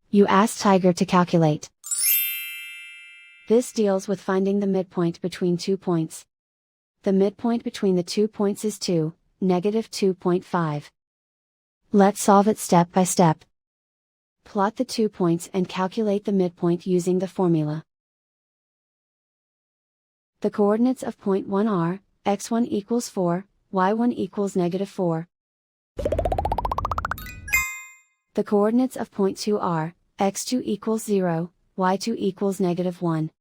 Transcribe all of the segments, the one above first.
You ask Tiger to calculate. This deals with finding the midpoint between 2 points. The midpoint between the 2 points is 2, negative 2.5. Let's solve it step by step. Plot the 2 points and calculate the midpoint using the formula. The coordinates of point 1 are, x1 equals 4, y1 equals negative 4. The coordinates of point 2 are, x2 equals 0, y2 equals negative 1.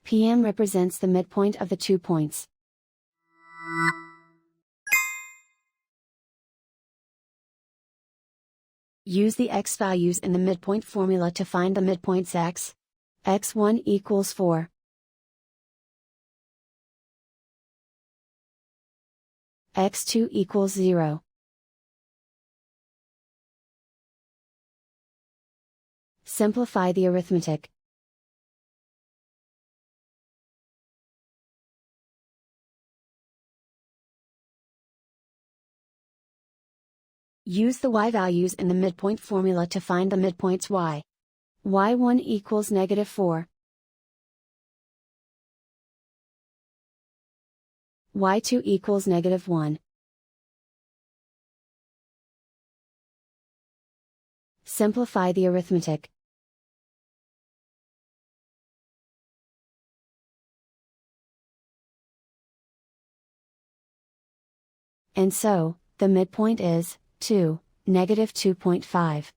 PM represents the midpoint of the 2 points. Use the x values in the midpoint formula to find the midpoints x. x1 equals 4. x2 equals 0. Simplify the arithmetic. Use the y values in the midpoint formula to find the midpoints y. y1 equals negative 4. y2 equals negative 1. Simplify the arithmetic. And so, the midpoint is 2, negative 2.5.